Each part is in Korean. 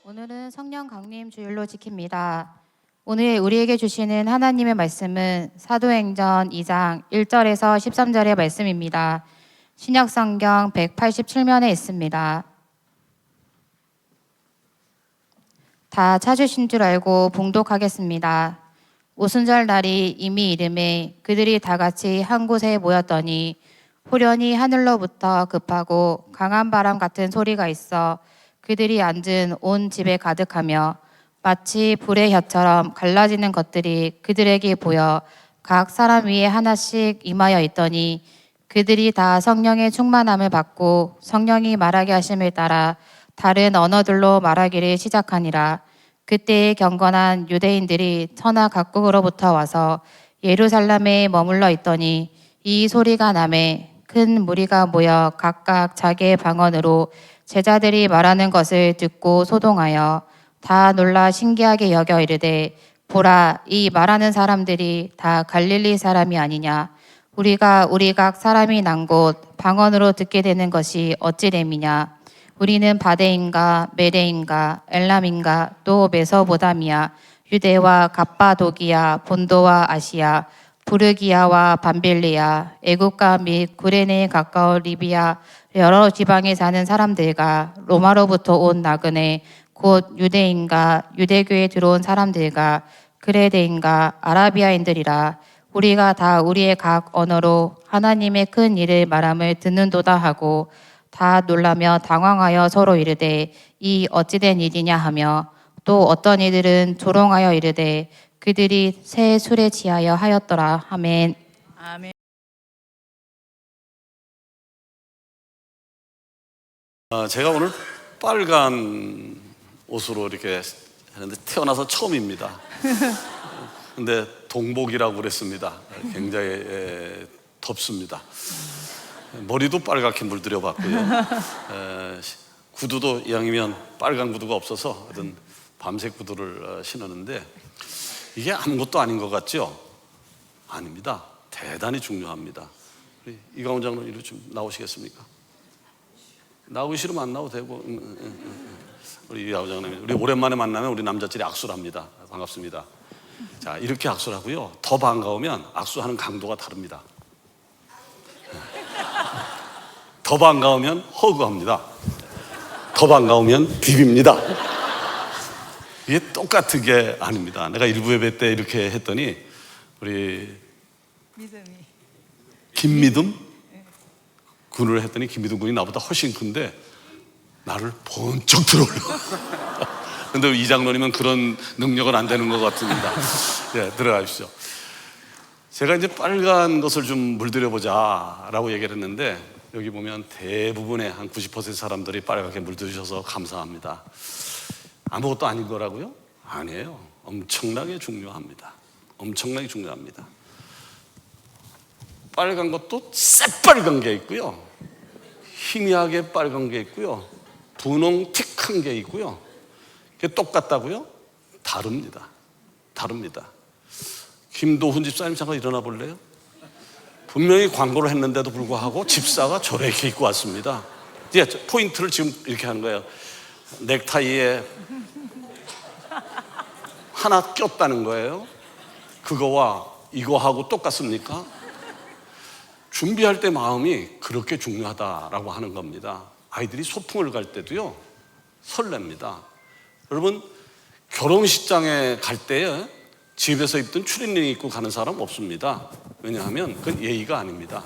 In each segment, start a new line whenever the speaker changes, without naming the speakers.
오늘은 성령 강림 주일로 지킵니다. 오늘 우리에게 주시는 하나님의 말씀은 사도행전 2장 1절에서 13절의 말씀입니다. 신약성경 187면에 있습니다. 다 찾으신 줄 알고 봉독하겠습니다. 오순절 날이 이미 이름에 그들이 다 같이 한 곳에 모였더니 후련히 하늘로부터 급하고 강한 바람 같은 소리가 있어 그들이 앉은 온 집에 가득하며 마치 불의 혀처럼 갈라지는 것들이 그들에게 보여 각 사람 위에 하나씩 임하여 있더니 그들이 다 성령의 충만함을 받고 성령이 말하게 하심을 따라 다른 언어들로 말하기를 시작하니라. 그때에 경건한 유대인들이 천하 각국으로부터 와서 예루살렘에 머물러 있더니 이 소리가 나매 큰 무리가 모여 각각 자기의 방언으로 제자들이 말하는 것을 듣고 소동하여 다 놀라 신기하게 여겨 이르되 보라, 이 말하는 사람들이 다 갈릴리 사람이 아니냐. 우리가 우리 각 사람이 난 곳 방언으로 듣게 되는 것이 어찌 됨이냐. 우리는 바데인가 메대인가 엘람인가 또 메소보다미아 유대와 갑바도기아 본도와 아시아 부르기아와 밤빌리아 애국가 및 구레네에 가까운 리비아 여러 지방에 사는 사람들과 로마로부터 온 나그네 곧 유대인과 유대교에 들어온 사람들과 그레데인과 아라비아인들이라. 우리가 다 우리의 각 언어로 하나님의 큰 일을 말함을 듣는도다 하고 다 놀라며 당황하여 서로 이르되 이 어찌된 일이냐 하며 또 어떤 이들은 조롱하여 이르되 그들이 새 술에 취하여 하였더라. 아멘.
아멘.
제가 오늘 빨간 옷으로 이렇게 했는데 태어나서 처음입니다. 근데 동복이라고 그랬습니다. 굉장히 덥습니다. 머리도 빨갛게 물들여 봤고요. 구두도 이왕이면 빨간 구두가 없어서 어떤 밤색 구두를 신었는데 이게 아무것도 아닌 것 같죠? 아닙니다. 대단히 중요합니다. 우리 이강훈 장로님 이리 좀 나오시겠습니까? 나오기 싫으면 안 나와도 되고. 우리 이강훈 장로님, 우리 오랜만에 만나면 우리 남자들이 악수를 합니다. 반갑습니다. 자, 이렇게 악수를 하고요. 더 반가우면 악수하는 강도가 다릅니다. 더 반가우면 허그합니다. 더 반가우면 비빕니다. 이게 똑같은 게 아닙니다. 내가 일부 예배 때 이렇게 했더니 우리
믿음이
김미듬 군을 했더니 김미듬 군이 나보다 훨씬 큰데 나를 번쩍 들어올려. 근데 이 장로님은 그런 능력은 안 되는 것 같습니다. 네, 들어가십시오. 제가 이제 빨간 것을 좀 물들여보자 라고 얘기를 했는데 여기 보면 대부분의 한 90% 사람들이 빨갛게 물들여주셔서 감사합니다. 아무것도 아닌 거라고요? 아니에요. 엄청나게 중요합니다. 엄청나게 중요합니다. 빨간 것도 새빨간 게 있고요, 희미하게 빨간 게 있고요, 분홍틱한 게 있고요. 그게 똑같다고요? 다릅니다. 다릅니다. 김도훈 집사님 잠깐 일어나 볼래요? 분명히 광고를 했는데도 불구하고 집사가 저렇게 입고 왔습니다. 이제 포인트를 지금 이렇게 하는 거예요. 넥타이에 하나 꼈다는 거예요. 그거와 이거하고 똑같습니까? 준비할 때 마음이 그렇게 중요하다라고 하는 겁니다. 아이들이 소풍을 갈 때도요, 설렙니다. 여러분, 결혼식장에 갈 때 집에서 입던 추리닝 입고 가는 사람 없습니다. 왜냐하면 그건 예의가 아닙니다.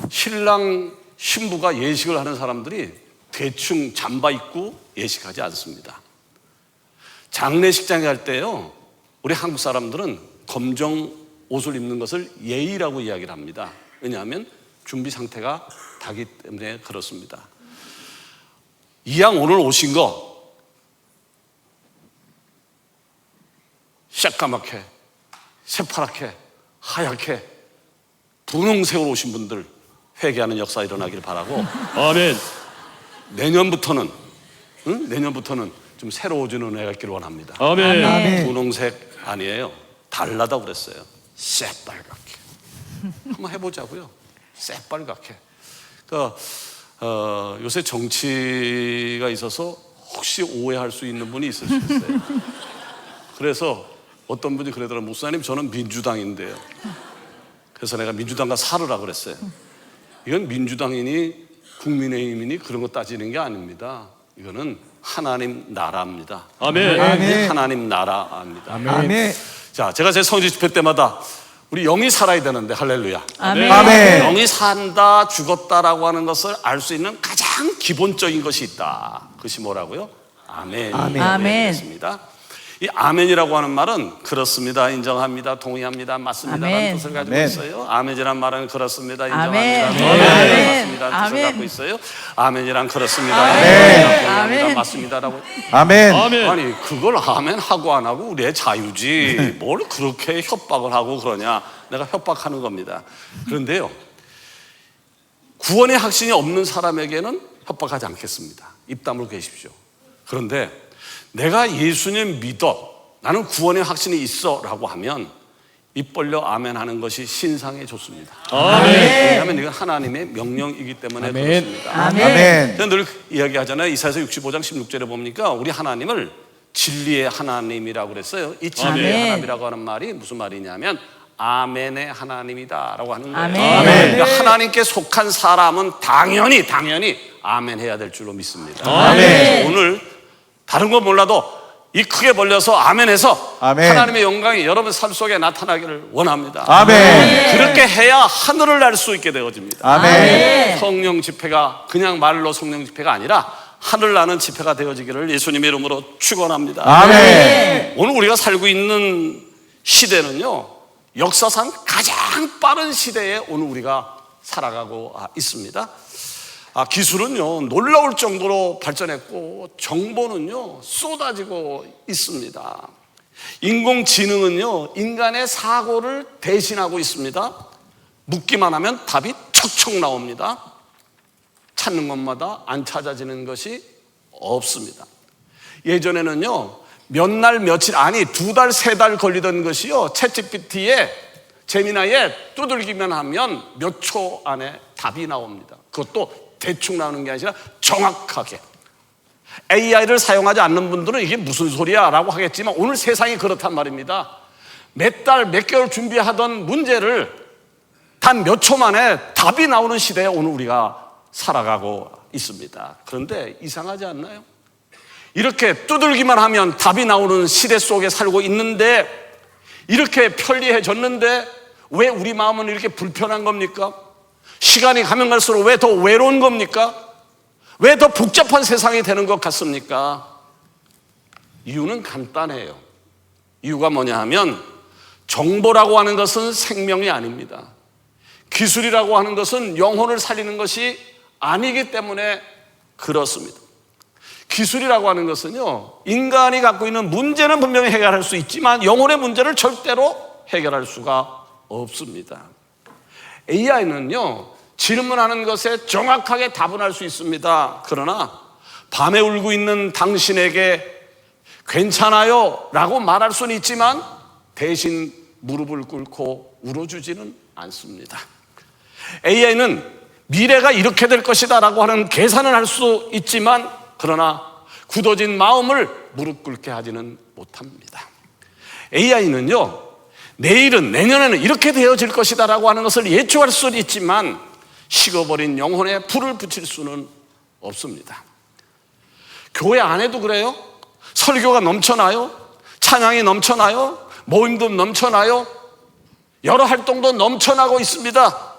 신랑 신부가 예식을 하는 사람들이 대충 잠바 입고 예식하지 않습니다. 장례식장에 갈 때요, 우리 한국 사람들은 검정 옷을 입는 것을 예의라고 이야기를 합니다. 왜냐하면 준비 상태가 다기 때문에 그렇습니다. 이왕 오늘 오신 거 새까맣게, 새파랗게, 하얗게, 분홍색으로 오신 분들 회개하는 역사 일어나길 바라고.
아멘.
내년부터는 좀 새로워지는 은혜가 있기를 원합니다.
아멘.
아멘.
분홍색 아니에요. 달라다고 그랬어요. 새빨갛게. 한번 해보자고요. 새빨갛게. 그러니까 요새 정치가 있어서 혹시 오해할 수 있는 분이 있을 수 있어요. 그래서 어떤 분이 그러더라고요. 목사님, 저는 민주당인데요. 그래서 내가 민주당과 살으라 그랬어요. 이건 민주당이니 국민의힘이니 그런 거 따지는 게 아닙니다. 이거는 하나님 나라입니다.
아멘.
아멘.
하나님 나라입니다.
아멘.
자, 제가 제 성지 집회 때마다 우리 영이 살아야 되는데, 할렐루야.
아멘.
아멘.
영이 산다, 죽었다라고 하는 것을 알 수 있는 가장 기본적인 것이 있다. 그것이 뭐라고요? 아멘.
아멘.
습니다. 이 아멘이라고 하는 말은 그렇습니다, 인정합니다, 동의합니다, 맞습니다라는
아멘.
뜻을 가지고
아멘.
있어요. 아멘이란 말은 그렇습니다,
아멘.
인정합니다,
아멘.
동의합니다, 맞습니다라는 뜻을
아멘.
갖고 있어요. 아멘이란 그렇습니다,
아멘.
인정합니다, 동의합니다,
아멘.
맞습니다라고.
아멘.
아멘.
아니, 그걸 아멘 하고 안 하고 우리의 자유지 뭘 그렇게 협박을 하고 그러냐. 내가 협박하는 겁니다. 그런데요, 구원의 확신이 없는 사람에게는 협박하지 않겠습니다. 입 다물고 계십시오. 그런데 내가 예수님 믿어, 나는 구원의 확신이 있어 라고 하면 입 벌려 아멘 하는 것이 신상에 좋습니다.
아멘.
왜냐하면 이건 하나님의 명령이기 때문에
아멘.
그렇습니다.
아멘.
제가 늘 이야기하잖아요. 이사야서 65장 16절에 보니까 우리 하나님을 진리의 하나님이라고 그랬어요. 이 진리의
아멘.
하나님이라고 하는 말이 무슨 말이냐면 아멘의 하나님이다라고 하는 거예요.
아멘.
그러니까 하나님께 속한 사람은 당연히 아멘 해야 될 줄로 믿습니다.
아멘.
오늘 다른 건 몰라도 이 크게 벌려서 아멘해서
아멘.
하나님의 영광이 여러분 삶 속에 나타나기를 원합니다.
아멘.
그렇게 해야 하늘을 날 수 있게 되어집니다.
아멘.
성령 집회가 그냥 말로 성령 집회가 아니라 하늘 나는 집회가 되어지기를 예수님의 이름으로 축원합니다.
아멘.
오늘 우리가 살고 있는 시대는요, 역사상 가장 빠른 시대에 오늘 우리가 살아가고 있습니다. 기술은요 놀라울 정도로 발전했고 정보는요 쏟아지고 있습니다. 인공지능은요 인간의 사고를 대신하고 있습니다. 묻기만 하면 답이 척척 나옵니다. 찾는 것마다 안 찾아지는 것이 없습니다. 예전에는요 몇 날 며칠, 아니 2달 3달 걸리던 것이요 챗GPT에 제미나이에 두들기면 하면 몇 초 안에 답이 나옵니다. 그것도 대충 나오는 게 아니라 정확하게. AI를 사용하지 않는 분들은 이게 무슨 소리야 라고 하겠지만 오늘 세상이 그렇단 말입니다. 몇 달, 몇 개월 준비하던 문제를 단 몇 초 만에 답이 나오는 시대에 오늘 우리가 살아가고 있습니다. 그런데 이상하지 않나요? 이렇게 두들기만 하면 답이 나오는 시대 속에 살고 있는데, 이렇게 편리해졌는데 왜 우리 마음은 이렇게 불편한 겁니까? 시간이 가면 갈수록 왜 더 외로운 겁니까? 왜 더 복잡한 세상이 되는 것 같습니까? 이유는 간단해요. 이유가 뭐냐 하면 정보라고 하는 것은 생명이 아닙니다. 기술이라고 하는 것은 영혼을 살리는 것이 아니기 때문에 그렇습니다. 기술이라고 하는 것은요 인간이 갖고 있는 문제는 분명히 해결할 수 있지만 영혼의 문제를 절대로 해결할 수가 없습니다. AI는요 질문하는 것에 정확하게 답은 할 수 있습니다. 그러나 밤에 울고 있는 당신에게 괜찮아요 라고 말할 수는 있지만 대신 무릎을 꿇고 울어주지는 않습니다. AI는 미래가 이렇게 될 것이다 라고 하는 계산을 할 수 있지만 그러나 굳어진 마음을 무릎 꿇게 하지는 못합니다. AI는요 내일은, 내년에는 이렇게 되어질 것이다 라고 하는 것을 예측할 수는 있지만 식어버린 영혼에 불을 붙일 수는 없습니다. 교회 안에도 그래요. 설교가 넘쳐나요. 찬양이 넘쳐나요. 모임도 넘쳐나요. 여러 활동도 넘쳐나고 있습니다.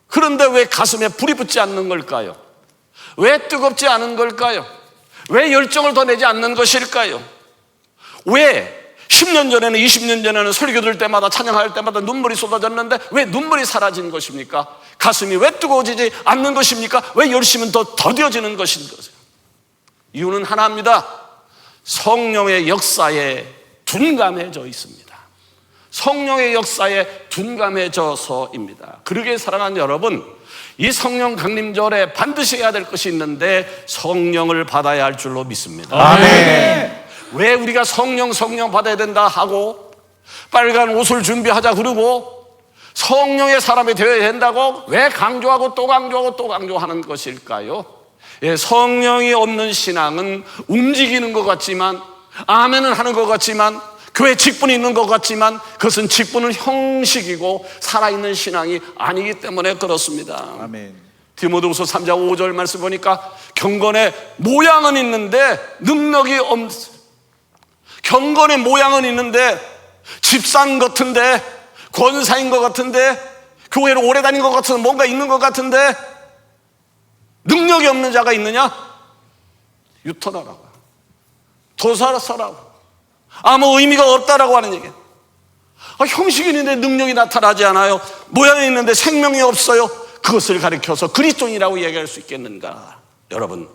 그런데 왜 가슴에 불이 붙지 않는 걸까요? 왜 뜨겁지 않은 걸까요? 왜 열정을 더 내지 않는 것일까요? 왜 10년 전에는 20년 전에는 설교 들을 때마다 찬양할 때마다 눈물이 쏟아졌는데 왜 눈물이 사라진 것입니까? 가슴이 왜 뜨거워지지 않는 것입니까? 왜 열심은 더 더뎌지는 것인 거죠? 이유는 하나입니다. 성령의 역사에 둔감해져 있습니다. 성령의 역사에 둔감해져서입니다. 그러기에 사랑하는 여러분, 이 성령 강림절에 반드시 해야 될 것이 있는데 성령을 받아야 할 줄로 믿습니다.
아멘.
왜 우리가 성령 받아야 된다 하고 빨간 옷을 준비하자 그러고 성령의 사람이 되어야 된다고 왜 강조하고 또 강조하고 또 강조하는 것일까요? 예, 성령이 없는 신앙은 움직이는 것 같지만, 아멘은 하는 것 같지만, 교회 직분이 있는 것 같지만 그것은 직분은 형식이고 살아있는 신앙이 아니기 때문에 그렇습니다.
아멘.
디모데후서 3장 5절 말씀 보니까 경건의 모양은 있는데 능력이 없어. 경건의 모양은 있는데 집산 같은데 권사인 것 같은데 교회를 오래 다닌 것 같은 뭔가 있는 것 같은데 능력이 없는 자가 있느냐? 유턴하라고, 도살서라고, 아무 의미가 없다라고 하는 얘기예요. 형식이 있는데 능력이 나타나지 않아요. 모양이 있는데 생명이 없어요. 그것을 가리켜서 그리스도인이라고 얘기할 수 있겠는가? 여러분,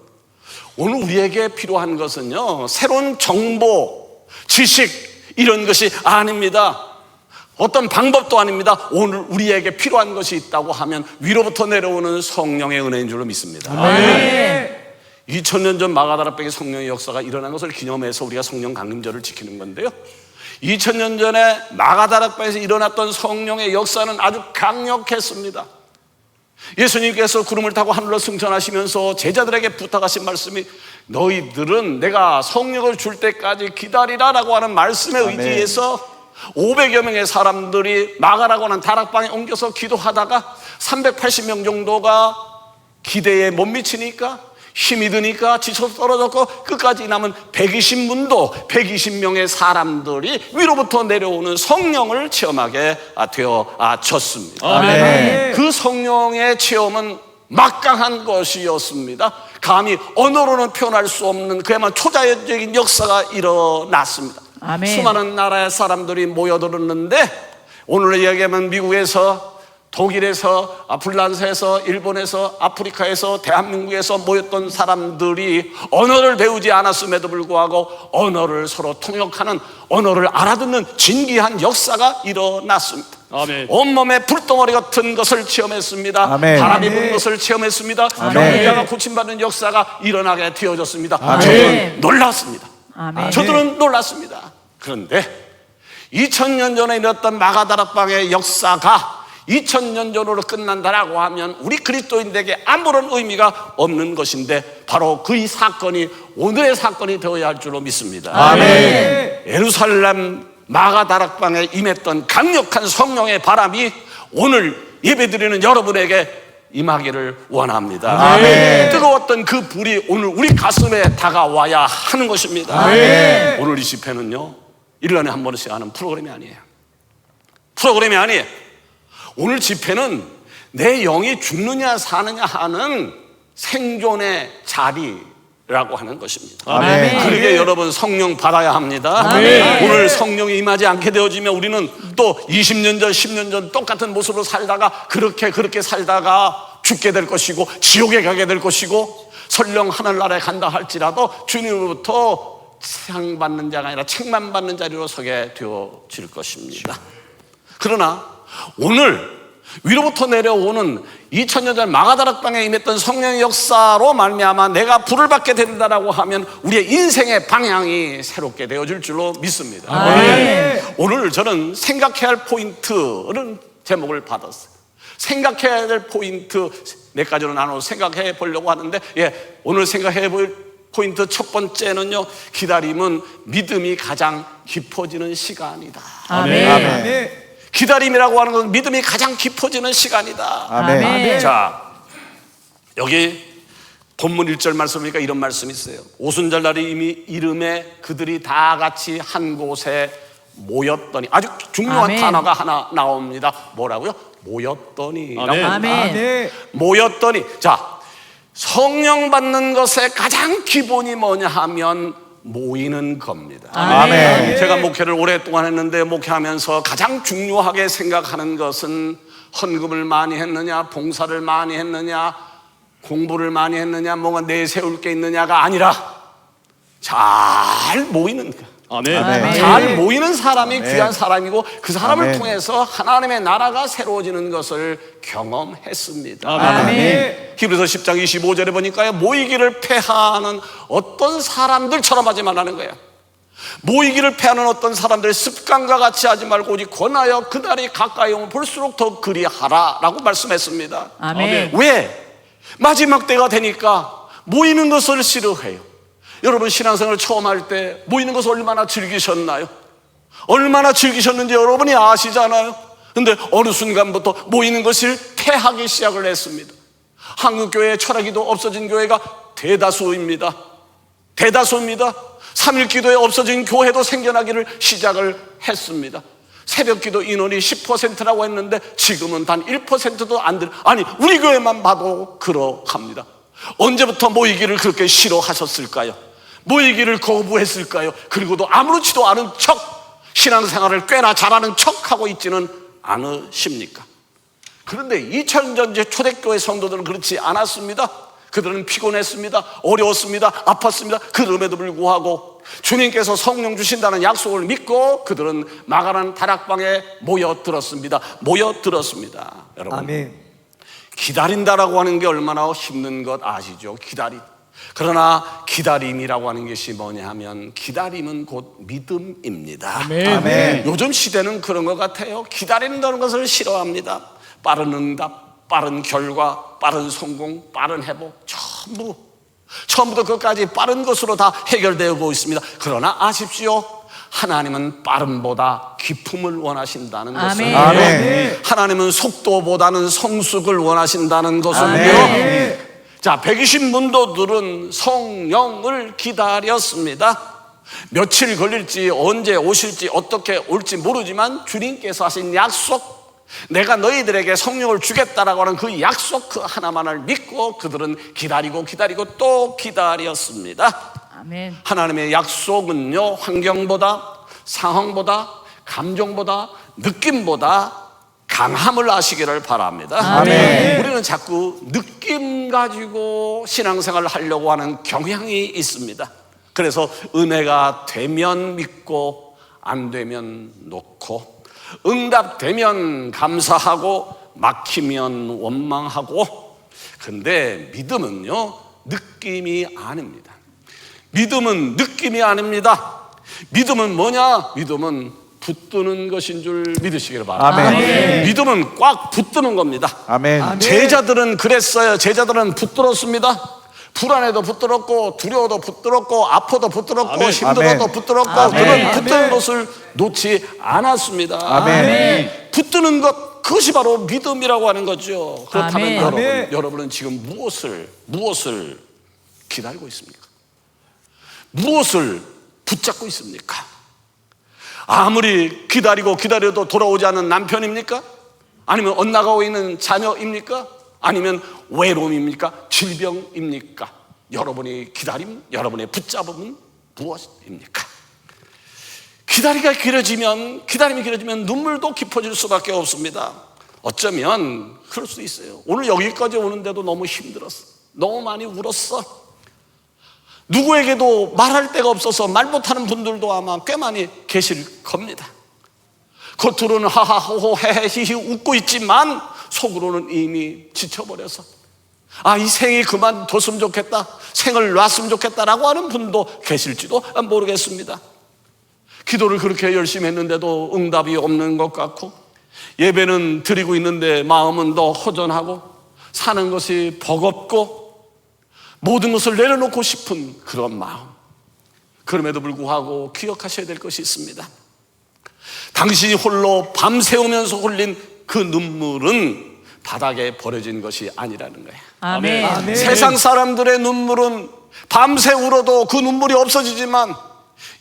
오늘 우리에게 필요한 것은요, 새로운 정보, 지식 이런 것이 아닙니다. 어떤 방법도 아닙니다. 오늘 우리에게 필요한 것이 있다고 하면 위로부터 내려오는 성령의 은혜인 줄로 믿습니다.
아멘.
2000년 전 마가다락방의 성령의 역사가 일어난 것을 기념해서 우리가 성령 강림절을 지키는 건데요, 2000년 전에 마가다락방에서 일어났던 성령의 역사는 아주 강력했습니다. 예수님께서 구름을 타고 하늘로 승천하시면서 제자들에게 부탁하신 말씀이, 너희들은 내가 성령을 줄 때까지 기다리라라고 하는 말씀에 의지해서 500여 명의 사람들이 마가라고 하는 다락방에 옮겨서 기도하다가 380명 정도가 기대에 못 미치니까, 힘이 드니까 지쳐서 떨어졌고, 끝까지 남은 120문도 120명의 사람들이 위로부터 내려오는 성령을 체험하게 되어졌습니다.
아멘.
그 성령의 체험은 막강한 것이었습니다. 감히 언어로는 표현할 수 없는 그야말로 초자연적인 역사가 일어났습니다.
아멘.
수많은 나라의 사람들이 모여들었는데, 오늘 이야기하면 미국에서, 독일에서, 프랑스에서, 일본에서, 아프리카에서, 대한민국에서 모였던 사람들이 언어를 배우지 않았음에도 불구하고 언어를 서로 통역하는, 언어를 알아듣는 진귀한 역사가 일어났습니다.
아멘.
온몸에 불덩어리 같은 것을 체험했습니다.
아멘.
바람이 부는 것을 체험했습니다.
아멘.
병자가 고침받는 역사가 일어나게 되어졌습니다.
아멘.
저는 놀랐습니다.
아멘.
저들은 놀랐습니다. 그런데 2000년 전에 일어났던 마가다락방의 역사가 2000년 전으로 끝난다라고 하면 우리 그리스도인들에게 아무런 의미가 없는 것인데, 바로 그 사건이 오늘의 사건이 되어야 할 줄로 믿습니다.
아멘.
예루살렘 마가다락방에 임했던 강력한 성령의 바람이 오늘 예배드리는 여러분에게 임하기를 원합니다.
아멘.
뜨거웠던 그 불이 오늘 우리 가슴에 다가와야 하는 것입니다.
아멘.
오늘 이 집회는요, 1년에 한 번씩 하는 프로그램이 아니에요. 프로그램이 아니에요. 오늘 집회는 내 영이 죽느냐 사느냐 하는 생존의 자리라고 하는 것입니다.
아멘.
그러게 여러분, 성령 받아야 합니다.
아멘.
오늘 성령이 임하지 않게 되어지면 우리는 또 20년 전 10년 전 똑같은 모습으로 살다가 그렇게 살다가 죽게 될 것이고, 지옥에 가게 될 것이고, 설령 하늘나라에 간다 할지라도 주님으로부터 상 받는 자가 아니라 책만 받는 자리로 서게 되어질 것입니다. 그러나 오늘 위로부터 내려오는 2000년 전 마가다락방에 임했던 성령의 역사로 말미암아 내가 불을 받게 된다라고 하면 우리의 인생의 방향이 새롭게 되어질 줄로 믿습니다.
아멘.
오늘 저는 생각해야 할 포인트는 제목을 받았어요. 생각해야 될 포인트 몇 가지로 나눠 생각해 보려고 하는데, 오늘 생각해 볼 포인트 첫 번째는요, 기다림은 믿음이 가장 깊어지는 시간이다.
아멘.
아멘.
기다림이라고 하는 것은 믿음이 가장 깊어지는 시간이다.
아멘.
아멘.
자, 여기 본문 1절 말씀 보니까 이런 말씀이 있어요. 오순절날이 이미 이름에 그들이 다 같이 한 곳에 모였더니, 아주 중요한
아멘.
단어가 하나 나옵니다. 뭐라고요? 모였더니.
아멘.
아멘.
모였더니. 자, 성령 받는 것의 가장 기본이 뭐냐 하면 모이는 겁니다.
아멘.
제가 목회를 오랫동안 했는데, 목회하면서 가장 중요하게 생각하는 것은 헌금을 많이 했느냐, 봉사를 많이 했느냐, 공부를 많이 했느냐, 뭔가 내세울 게 있느냐가 아니라 잘 모이는 거.
아멘.
아멘.
잘 모이는 사람이
아멘.
귀한 사람이고, 그 사람을
아멘.
통해서 하나님의 나라가 새로워지는 것을 경험했습니다.
아멘.
히브리서 10장 25절에 보니까요, 모이기를 패하는 어떤 사람들처럼 하지 말라는 거예요. 모이기를 패하는 어떤 사람들, 습관과 같이 하지 말고 오직 권하여 그날이 가까이 오면 볼수록 더 그리하라 라고 말씀했습니다.
아멘.
왜? 마지막 때가 되니까 모이는 것을 싫어해요. 여러분 신앙생활 처음 할 때 모이는 것을 얼마나 즐기셨나요? 얼마나 즐기셨는지 여러분이 아시잖아요. 근데 어느 순간부터 모이는 것을 패하기 시작을 했습니다. 한국교회의 철학기도 없어진 교회가 대다수입니다. 대다수입니다. 3일 기도에 없어진 교회도 생겨나기를 시작을 했습니다. 새벽 기도 인원이 10%라고 했는데 지금은 단 1%도 안 들. 아니 우리 교회만 봐도 그러합니다. 언제부터 모이기를 그렇게 싫어하셨을까요? 모이기를 거부했을까요? 그리고도 아무렇지도 않은 척 신앙생활을 꽤나 잘하는 척하고 있지는 않으십니까? 그런데 2000년제 초대교회 성도들은 그렇지 않았습니다. 그들은 피곤했습니다. 어려웠습니다. 아팠습니다. 그럼에도 불구하고 주님께서 성령 주신다는 약속을 믿고 그들은 마가란 다락방에 모여들었습니다. 여러분,
아멘.
기다린다라고 하는 게 얼마나 힘든 것 아시죠? 그러나 기다림이라고 하는 것이 뭐냐 하면 기다림은 곧 믿음입니다.
아멘.
요즘 시대는 그런 것 같아요. 기다린다는 것을 싫어합니다. 빠른 응답, 빠른 결과, 빠른 성공, 빠른 회복, 처음부터 끝까지 빠른 것으로 다 해결되고 있습니다. 그러나 아십시오, 하나님은 빠름보다 기품을 원하신다는 것을,
아멘.
하나님은 속도보다는 성숙을 원하신다는 것을요.
아멘.
자, 120문도들은 성령을 기다렸습니다. 며칠 걸릴지, 언제 오실지, 어떻게 올지 모르지만 주님께서 하신 약속, 내가 너희들에게 성령을 주겠다라고 하는 그 약속 그 하나만을 믿고 그들은 기다리고 또 기다렸습니다.
아멘.
하나님의 약속은요, 환경보다, 상황보다, 감정보다, 느낌보다 강함을 아시기를 바랍니다.
아멘.
우리는 자꾸 느낌 가지고 신앙생활을 하려고 하는 경향이 있습니다. 그래서 은혜가 되면 믿고 안 되면 놓고, 응답되면 감사하고 막히면 원망하고. 근데 믿음은요, 느낌이 아닙니다. 믿음은 느낌이 아닙니다. 믿음은 뭐냐? 믿음은 붙드는 것인 줄 믿으시기를 바랍니다.
아멘.
믿음은 꽉 붙드는 겁니다.
아멘.
제자들은 그랬어요. 제자들은 붙들었습니다. 불안해도 붙들었고, 두려워도 붙들었고, 아파도 붙들었고,
아멘.
힘들어도
아멘.
붙들었고,
아멘.
그런 붙드는
아멘.
것을 놓지 않았습니다.
아멘.
붙드는 것, 그것이 바로 믿음이라고 하는 거죠. 그렇다면
아멘.
여러분은 지금 무엇을 기다리고 있습니까? 무엇을 붙잡고 있습니까? 아무리 기다려도 돌아오지 않는 남편입니까? 아니면 엇나가고 있는 자녀입니까? 아니면 외로움입니까? 질병입니까? 여러분의 기다림, 여러분의 붙잡음은 무엇입니까? 기다림이 길어지면 눈물도 깊어질 수밖에 없습니다. 어쩌면 그럴 수도 있어요. 오늘 여기까지 오는데도 너무 힘들었어. 너무 많이 울었어. 누구에게도 말할 데가 없어서 말 못하는 분들도 아마 꽤 많이 계실 겁니다. 겉으로는 하하호호 헤헤히히 웃고 있지만 속으로는 이미 지쳐버려서 이 생이 그만뒀으면 좋겠다, 생을 놨으면 좋겠다라고 하는 분도 계실지도 모르겠습니다. 기도를 그렇게 열심히 했는데도 응답이 없는 것 같고, 예배는 드리고 있는데 마음은 더 허전하고, 사는 것이 버겁고, 모든 것을 내려놓고 싶은 그런 마음. 그럼에도 불구하고 기억하셔야 될 것이 있습니다. 당신이 홀로 밤새우면서 흘린 그 눈물은 바닥에 버려진 것이 아니라는 거예요.
아멘.
아멘.
세상 사람들의 눈물은 밤새 울어도 그 눈물이 없어지지만,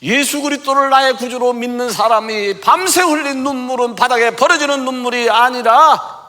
예수 그리스도를 나의 구주로 믿는 사람이 밤새 흘린 눈물은 바닥에 버려지는 눈물이 아니라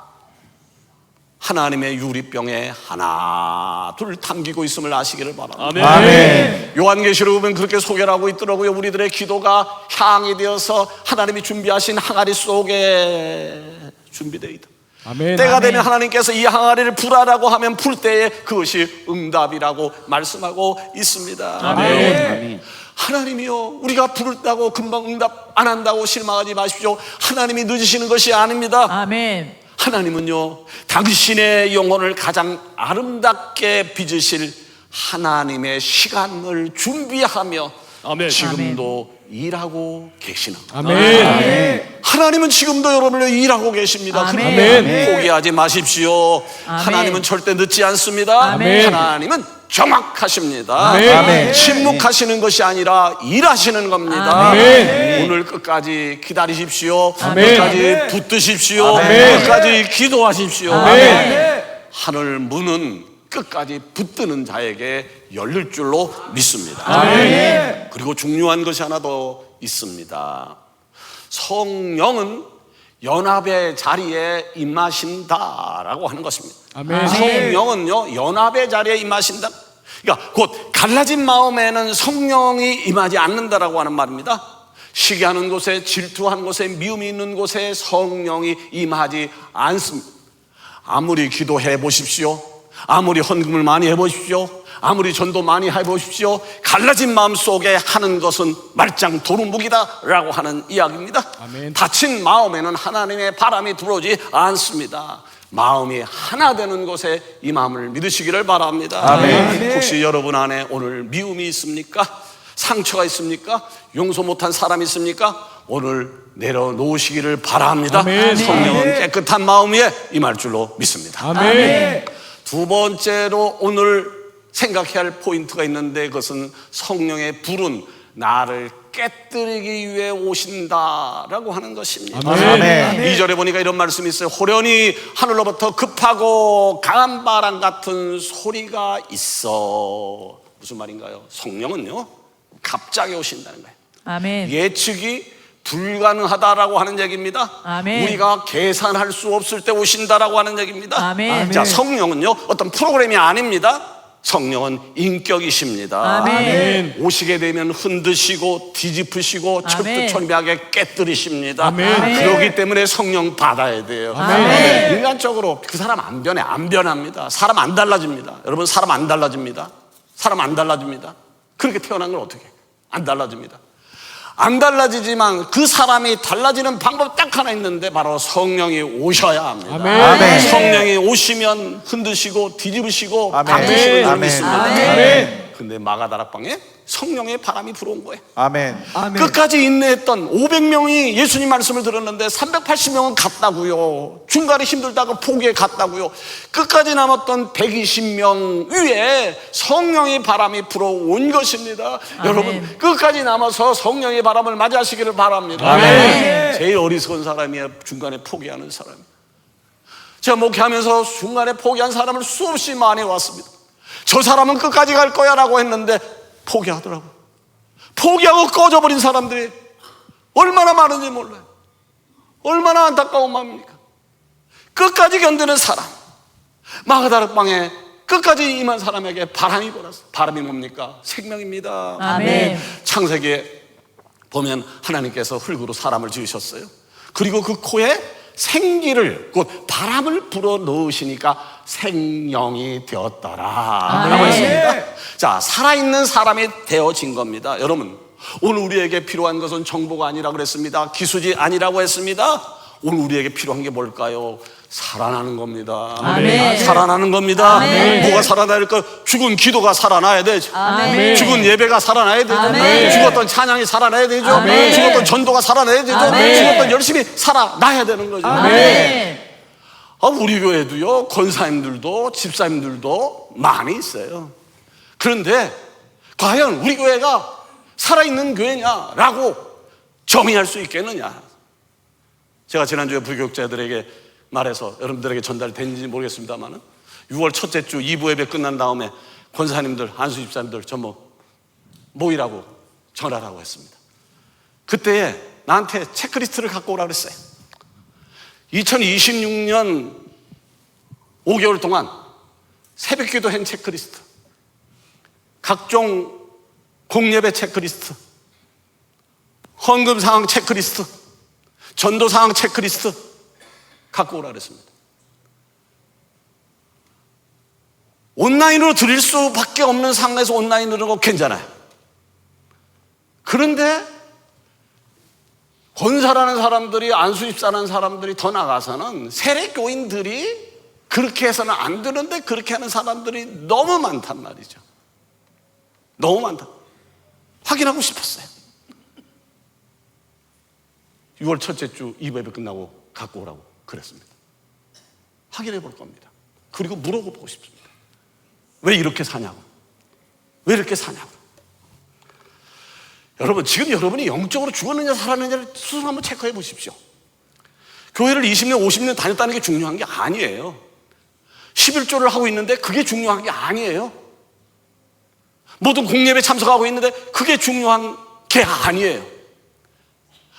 하나님의 유리병에 하나 둘 담기고 있음을 아시기를 바랍니다.
아멘.
아멘.
요한계시록 보면 그렇게 소개를 하고 있더라고요. 우리들의 기도가 향이 되어서 하나님이 준비하신 항아리 속에 준비되어 있다.
아멘.
때가 되면 하나님께서 이 항아리를 불하라고 하면 불 때에 그것이 응답이라고 말씀하고 있습니다.
아멘.
하나님이요, 우리가 부르다고 금방 응답 안 한다고 실망하지 마십시오. 하나님이 늦으시는 것이 아닙니다.
아멘.
하나님은요, 당신의 영혼을 가장 아름답게 빚으실 하나님의 시간을 준비하며
아멘.
지금도 일하고 계시는 거예요.
아멘.
하나님은 지금도 여러분을 일하고 계십니다.
아멘.
그러니까 포기하지 마십시오.
아멘.
하나님은 절대 늦지 않습니다.
아멘.
하나님은 정확하십니다.
아멘.
침묵하시는 것이 아니라 일하시는 겁니다.
아멘.
오늘 끝까지 기다리십시오.
아멘.
끝까지 붙드십시오.
아멘.
끝까지 기도하십시오.
아멘.
하늘 문은 끝까지 붙드는 자에게 열릴 줄로 믿습니다.
아멘.
그리고 중요한 것이 하나 더 있습니다. 성령은 연합의 자리에 임하신다라고 하는 것입니다.
아멘.
성령은요, 연합의 자리에 임하신다. 그러니까 곧 갈라진 마음에는 성령이 임하지 않는다라고 하는 말입니다. 시기하는 곳에, 질투하는 곳에, 미움이 있는 곳에 성령이 임하지 않습니다. 아무리 기도해 보십시오, 아무리 헌금을 많이 해 보십시오, 아무리 전도 많이 해 보십시오, 갈라진 마음 속에 하는 것은 말짱 도루묵이다라고 하는 이야기입니다.
아멘.
다친 마음에는 하나님의 바람이 들어오지 않습니다. 마음이 하나 되는 곳에 이 마음을 믿으시기를 바랍니다.
아멘.
혹시 여러분 안에 오늘 미움이 있습니까? 상처가 있습니까? 용서 못한 사람이 있습니까? 오늘 내려놓으시기를 바랍니다.
아멘.
성령은 깨끗한 마음 위에 임할 줄로 믿습니다.
아멘.
두 번째로 오늘 생각해야 할 포인트가 있는데, 그것은 성령의 불은 나를 깨뜨리기 위해 오신다라고 하는 것입니다.
아멘.
2절에 보니까 이런 말씀이 있어요. 호련히 하늘로부터 급하고 강한 바람 같은 소리가 있어. 무슨 말인가요? 성령은요, 갑자기 오신다는 거예요.
아멘.
예측이 불가능하다라고 하는 얘기입니다.
아멘.
우리가 계산할 수 없을 때 오신다라고 하는 얘기입니다.
아멘.
자, 성령은요, 어떤 프로그램이 아닙니다. 성령은 인격이십니다.
아멘.
오시게 되면 흔드시고 뒤집으시고
아멘.
철두철미하게 깨뜨리십니다.
아멘.
그렇기 때문에 성령 받아야 돼요.
아멘.
인간적으로 그 사람 안 변해, 안 변합니다. 사람 안 달라집니다. 여러분, 사람 안 달라집니다. 사람 안 달라집니다. 그렇게 태어난 건 어떻게? 안 달라집니다. 안 달라지지만 그 사람이 달라지는 방법 딱 하나 있는데, 바로 성령이 오셔야 합니다.
아멘.
성령이 오시면 흔드시고 뒤집으시고
아멘.
바꾸시는 줄
아멘.
믿습니다.
아멘.
근데 마가다락방에 성령의 바람이 불어온 거예요.
아멘.
끝까지 인내했던 500명이 예수님 말씀을 들었는데 380명은 갔다고요. 중간에 힘들다가 포기해 갔다고요. 끝까지 남았던 120명 위에 성령의 바람이 불어온 것입니다. 여러분, 끝까지 남아서 성령의 바람을 맞이하시기를 바랍니다.
아멘.
제일 어리석은 사람이에요. 중간에 포기하는 사람이. 제가 목회하면서 중간에 포기한 사람을 수없이 많이 왔습니다. 저 사람은 끝까지 갈 거야 라고 했는데 포기하더라고요. 포기하고 꺼져버린 사람들이 얼마나 많은지 몰라요. 얼마나 안타까운 마음입니까? 끝까지 견디는 사람, 마가다락방에 끝까지 임한 사람에게 바람이 불었어요. 바람이 뭡니까? 생명입니다.
아멘.
창세기에 보면 하나님께서 흙으로 사람을 지으셨어요. 그리고 그 코에 생기를, 곧 바람을 불어 넣으시니까 생명이 되었더라 라고 했습니다. 자, 살아있는 사람이 되어진 겁니다. 여러분, 오늘 우리에게 필요한 것은 정보가 아니라고 그랬습니다. 기술이 아니라고 했습니다. 오늘 우리에게 필요한 게 뭘까요? 살아나는 겁니다.
아멘.
살아나는 겁니다.
아멘.
뭐가 살아날까요? 죽은 기도가 살아나야 되죠.
아멘.
죽은 예배가 살아나야 되죠.
아멘.
죽었던 찬양이 살아나야 되죠.
아멘.
죽었던 전도가 살아나야 되죠.
아멘.
죽었던 열심히 살아나야 되는 거죠.
아멘.
우리 교회도요, 권사님들도 집사님들도 많이 있어요. 그런데 과연 우리 교회가 살아있는 교회냐라고 정의할 수 있겠느냐. 제가 지난주에 부교육자들에게 말해서 여러분들에게 전달됐는지 모르겠습니다만, 6월 첫째 주 2부 예배 끝난 다음에 권사님들, 안수 집사님들 저 모이라고 전화라고 했습니다. 그때에 나한테 체크리스트를 갖고 오라고 그랬어요. 2026년 5개월 동안 새벽기도 한 체크리스트, 각종 공예배 체크리스트, 헌금 상황 체크리스트, 전도 상황 체크리스트 갖고 오라 그랬습니다. 온라인으로 드릴 수밖에 없는 상황에서 온라인으로 거 괜찮아요. 그런데 권사라는 사람들이, 안수집사라는 사람들이, 더 나가서는 세례교인들이 그렇게 해서는 안 되는데 그렇게 하는 사람들이 너무 많단 말이죠. 너무 많다. 확인하고 싶었어요. 6월 첫째 주 2예배 끝나고 갖고 오라고 그랬습니다. 확인해 볼 겁니다. 그리고 물어보고 싶습니다. 왜 이렇게 사냐고. 왜 이렇게 사냐고. 여러분, 지금 여러분이 영적으로 죽었느냐 살았느냐를 스스로 한번 체크해 보십시오. 교회를 20년 50년 다녔다는 게 중요한 게 아니에요. 11조를 하고 있는데 그게 중요한 게 아니에요. 모든 공예배에 참석하고 있는데 그게 중요한 게 아니에요.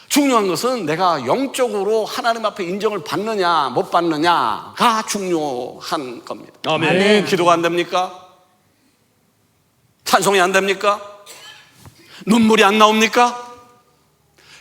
중요한 것은 내가 영적으로 하나님 앞에 인정을 받느냐 못 받느냐가 중요한 겁니다.
아멘.
기도가 안 됩니까? 찬송이 안 됩니까? 눈물이 안 나옵니까?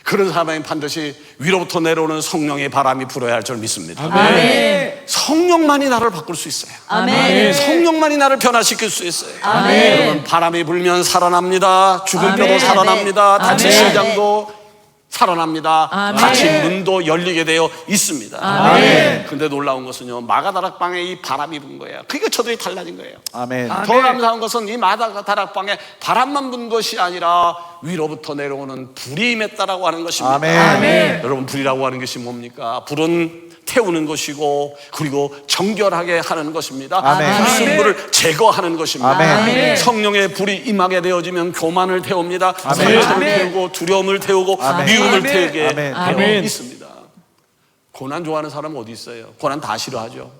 그런 사람은 반드시 위로부터 내려오는 성령의 바람이 불어야 할 줄 믿습니다.
아멘.
성령만이 나를 바꿀 수 있어요.
아멘.
성령만이 나를 변화시킬 수 있어요.
아멘.
여러분, 바람이 불면 살아납니다. 죽은
아멘.
뼈도 살아납니다. 닫힌
아멘.
시장도 살아납니다.
아멘.
닫힌 문도 열리게 되어 있습니다.
아멘.
근데 놀라운 것은요, 마가다락방에 이 바람이 분 거예요. 그게 저들이 달라진 거예요.
아멘.
더 감사한 것은 이 마가다락방에 바람만 분 것이 아니라 위로부터 내려오는 불이 임했다라고 하는 것입니다.
아멘.
아멘.
여러분, 불이라고 하는 것이 뭡니까? 불은 태우는 것이고 그리고 정결하게 하는 것입니다.
아멘.
불순물을 제거하는 것입니다.
아멘.
성령의 불이 임하게 되어지면 교만을 태웁니다.
아멘.
상처를 태우고 두려움을 태우고
아멘.
미움을
아멘.
태우게
아멘.
되어
아멘.
있습니다. 고난 좋아하는 사람은 어디 있어요? 고난 다 싫어하죠.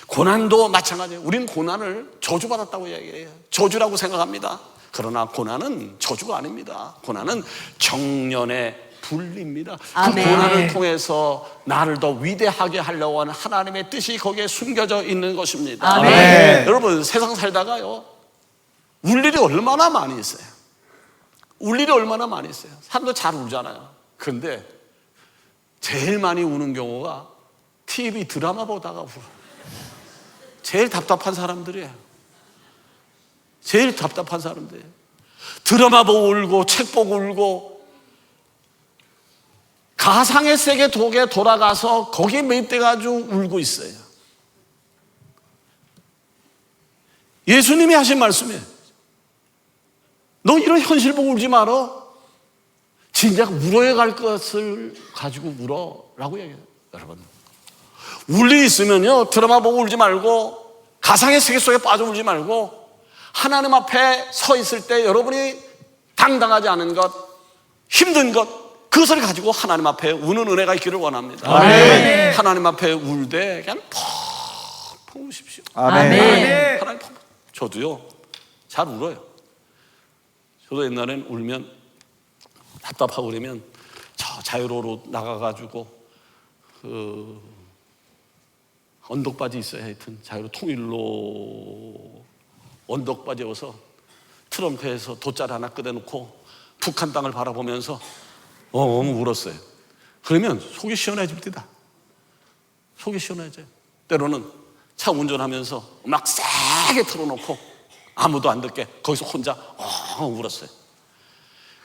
고난도 마찬가지예요. 우리는 고난을 저주받았다고 이야기해요. 저주라고 생각합니다. 그러나 고난은 저주가 아닙니다. 고난은 정년의 불입니다. 그
아멘.
고난을 통해서 나를 더 위대하게 하려고 하는 하나님의 뜻이 거기에 숨겨져 있는 것입니다.
아멘.
여러분, 세상 살다가요, 울 일이 얼마나 많이 있어요. 울 일이 얼마나 많이 있어요. 사람도 잘 울잖아요. 그런데 제일 많이 우는 경우가 TV 드라마 보다가 울어요. 제일 답답한 사람들이에요. 제일 답답한 사람들이에요. 드라마 보고 울고 책 보고 울고 가상의 세계 독에 돌아가서 거기에 매입돼가지고 울고 있어요. 예수님이 하신 말씀이에요. 너 이런 현실 보고 울지 마라. 진작 울어야 갈 것을 가지고 울어라고 얘기해요. 여러분, 울 일이 있으면요, 드라마 보고 울지 말고 가상의 세계 속에 빠져 울지 말고 하나님 앞에 서 있을 때 여러분이 당당하지 않은 것, 힘든 것, 그것을 가지고 하나님 앞에 우는 은혜가 있기를 원합니다.
아멘.
하나님 앞에 울 때 그냥 펑펑 우십시오.
아멘.
하나님 펑펑. 저도요, 잘 울어요. 저도 옛날엔 울면 답답하고 그러면 저 자유로로 나가가지고 그 언덕바지 있어요. 하여튼 자유로 통일로 언덕바지 입어서 트렁크에서 돗자리 하나 끄대놓고 북한 땅을 바라보면서 울었어요. 그러면 속이 시원해집니다. 속이 시원해져요. 때로는 차 운전하면서 음악 세게 틀어놓고 아무도 안 듣게 거기서 혼자 울었어요.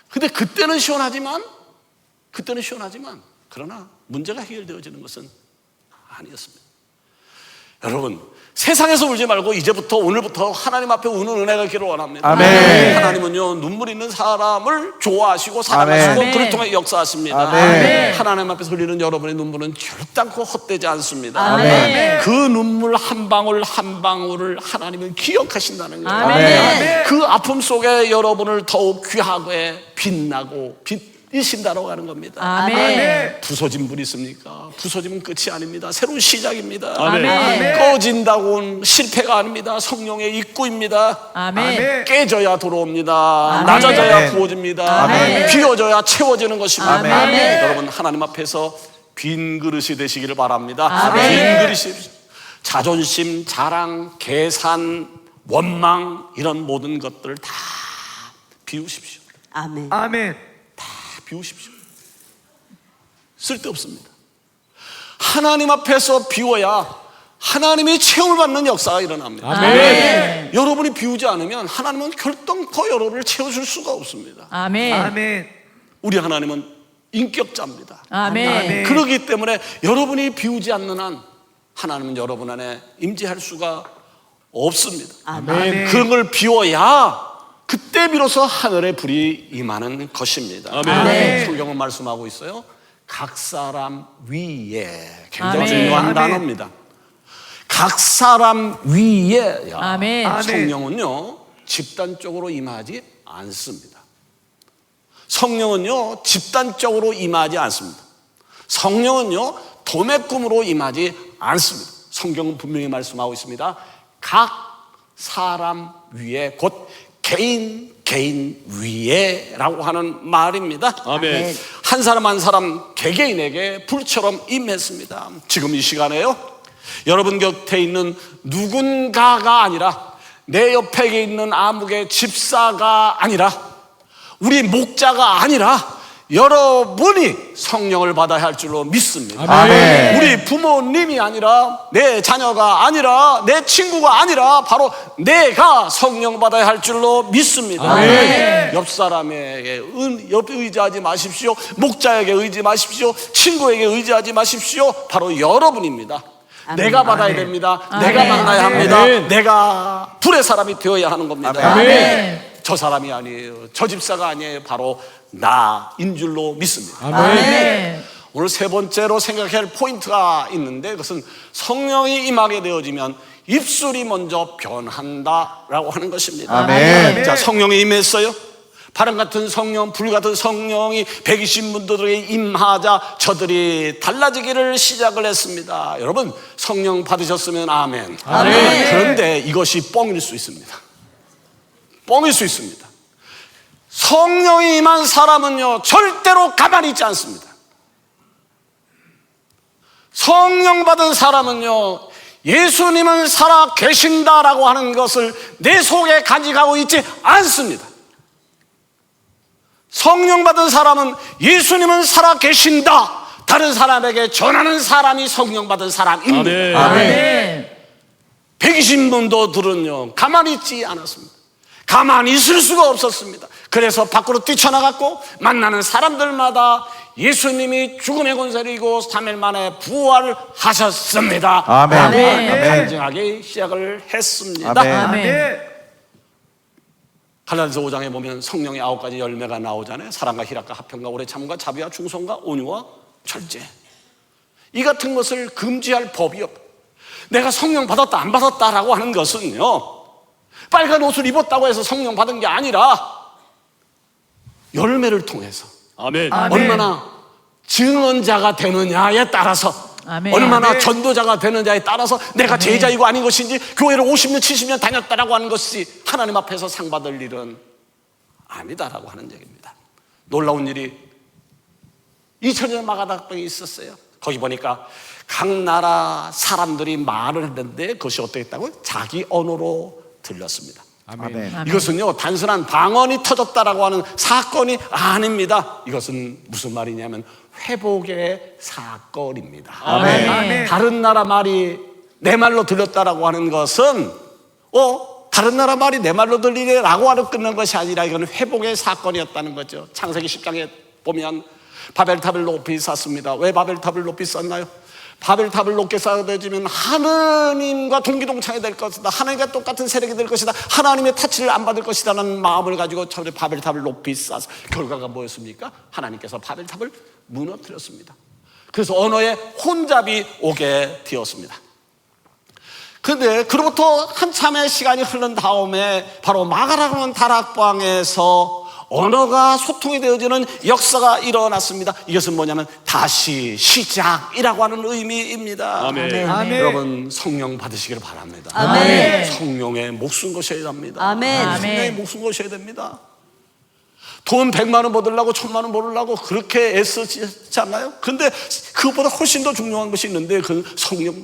근데 그때는 시원하지만 그러나 문제가 해결되어지는 것은 아니었습니다. 여러분, 세상에서 울지 말고 이제부터 오늘부터 하나님 앞에 우는 은혜가 있기를 원합니다.
아멘.
하나님은요, 눈물 있는 사람을 좋아하시고 사랑하시고
아멘.
그를 통해 역사하십니다.
아멘.
하나님 앞에서 흘리는 여러분의 눈물은 결단코 헛되지 않습니다.
아멘.
그 눈물 한 방울 한 방울을 하나님은 기억하신다는 거예요.
아멘.
그 아픔 속에 여러분을 더욱 귀하게 빛나고 빛이신다고 하는 겁니다.
아멘.
부서진 분 있습니까? 부서지면 끝이 아닙니다. 새로운 시작입니다.
아멘.
꺼진다고는 실패가 아닙니다. 성령의 입구입니다.
아멘.
깨져야 돌아옵니다.
아멘.
낮아져야 부어집니다.
아멘.
비워져야 채워지는 것입니다.
아멘.
여러분, 하나님 앞에서 빈 그릇이 되시기를 바랍니다.
아멘.
빈 그릇이, 자존심, 자랑, 계산, 원망, 이런 모든 것들을 다 비우십시오.
아멘.
아멘.
비우십시오. 쓸데없습니다. 하나님 앞에서 비워야 하나님이 체험을 받는 역사가 일어납니다.
아멘.
여러분이 비우지 않으면 하나님은 결단코 여러분을 채워줄 수가 없습니다.
아멘.
아멘.
우리 하나님은 인격자입니다.
아멘.
그렇기 때문에 여러분이 비우지 않는 한 하나님은 여러분 안에 임재할 수가 없습니다.
아멘.
그런 걸 비워야 그때 비로소 하늘의 불이 임하는 것입니다.
아멘.
성경은 말씀하고 있어요. 각 사람 위에. 굉장히
아멘.
중요한
아멘.
단어입니다. 각 사람 위에. 야,
아멘.
아멘.
성령은요 집단적으로 임하지 않습니다. 성령은요 집단적으로 임하지 않습니다. 성령은요 도매꿈으로 임하지 않습니다. 성경은 분명히 말씀하고 있습니다. 각 사람 위에, 곧 개인 위에라고 하는 말입니다.
아멘.
한 사람 한 사람 개개인에게 불처럼 임했습니다. 지금 이 시간에요 여러분 곁에 있는 누군가가 아니라, 내 옆에 있는 아무개 집사가 아니라, 우리 목자가 아니라 여러분이 성령을 받아야 할 줄로 믿습니다.
아멘.
우리 부모님이 아니라, 내 자녀가 아니라, 내 친구가 아니라 바로 내가 성령 받아야 할 줄로 믿습니다.
아멘.
옆 사람에게 의지하지 마십시오. 목자에게 의지 마십시오. 친구에게 의지하지 마십시오. 바로 여러분입니다. 내가 받아야 됩니다. 내가 만나야 합니다.
아멘.
내가 불의 사람이 되어야 하는 겁니다.
아멘.
저 사람이 아니에요. 저 집사가 아니에요. 바로 나인 줄로 믿습니다.
아멘.
오늘 세 번째로 생각해야 할 포인트가 있는데, 그것은 성령이 임하게 되어지면 입술이 먼저 변한다라고 하는 것입니다.
아멘.
자, 성령이 임했어요. 바람 같은 성령, 불 같은 성령이 120문도들에게 임하자 저들이 달라지기를 시작을 했습니다. 여러분 성령 받으셨으면 아멘.
아멘.
그런데 이것이 뻥일 수 있습니다. 뻥일 수 있습니다. 성령이 임한 사람은요 절대로 가만히 있지 않습니다. 성령 받은 사람은요 예수님은 살아 계신다라고 하는 것을 내 속에 가져가고 있지 않습니다. 성령 받은 사람은 예수님은 살아 계신다, 다른 사람에게 전하는 사람이 성령 받은 사람입니다.
아멘.
120문도들은요 가만히 있지 않았습니다. 가만히 있을 수가 없었습니다. 그래서 밖으로 뛰쳐나갔고 만나는 사람들마다 예수님이 죽음의 권세를 이기고 3일 만에 부활하셨습니다.
아멘.
아멘.
간증하기 시작을 했습니다.
아멘.
아멘.
갈라디아서 5장에 보면 성령의 9가지 열매가 나오잖아요. 사랑과 희락과 화평과 오래 참과 자비와 충성과 온유와 절제. 이 같은 것을 금지할 법이 없고, 내가 성령 받았다 안 받았다라고 하는 것은요 빨간 옷을 입었다고 해서 성령 받은 게 아니라 열매를 통해서
아멘.
아멘.
얼마나 증언자가 되느냐에 따라서,
아멘.
얼마나
아멘.
전도자가 되느냐에 따라서 내가 제자이고 아닌 것인지, 교회를 50년 70년 다녔다라고 하는 것이 하나님 앞에서 상 받을 일은 아니다라고 하는 얘기입니다. 놀라운 일이 2000년 마가다락방에 있었어요. 거기 보니까 각 나라 사람들이 말을 했는데 그것이 어떻게 했다고요? 자기 언어로 들렸습니다.
아멘.
이것은요 단순한 방언이 터졌다라고 하는 사건이 아닙니다. 이것은 무슨 말이냐면 회복의 사건입니다.
아멘.
다른 나라 말이 내 말로 들렸다라고 하는 것은 다른 나라 말이 내 말로 들리네라고 하는 끝난 것이 아니라 이건 회복의 사건이었다는 거죠. 창세기 10장에 보면 바벨탑을 높이 쌓습니다. 왜 바벨탑을 높이 쌓나요? 바벨탑을 높게 쌓아지면 하나님과 동기동창이 될 것이다, 하나님과 똑같은 세력이 될 것이다, 하나님의 타치를 안 받을 것이다 라는 마음을 가지고 처음에 바벨탑을 높이 쌓아서 결과가 뭐였습니까? 하나님께서 바벨탑을 무너뜨렸습니다. 그래서 언어의 혼잡이 오게 되었습니다. 그런데 그로부터 한참의 시간이 흐른 다음에 바로 마가라고 하는 다락방에서 언어가 소통이 되어지는 역사가 일어났습니다. 이것은 뭐냐면 다시 시작이라고 하는 의미입니다.
아멘.
아멘.
여러분 성령 받으시기를 바랍니다.
아멘.
성령에 목숨 거셔야 합니다.
아멘.
성령에 목숨 거셔야 됩니다. 돈 100만 원 받으려고 1000만 원 벌으려고 그렇게 애쓰지 않나요? 근데 그것보다 훨씬 더 중요한 것이 있는데 그 성령.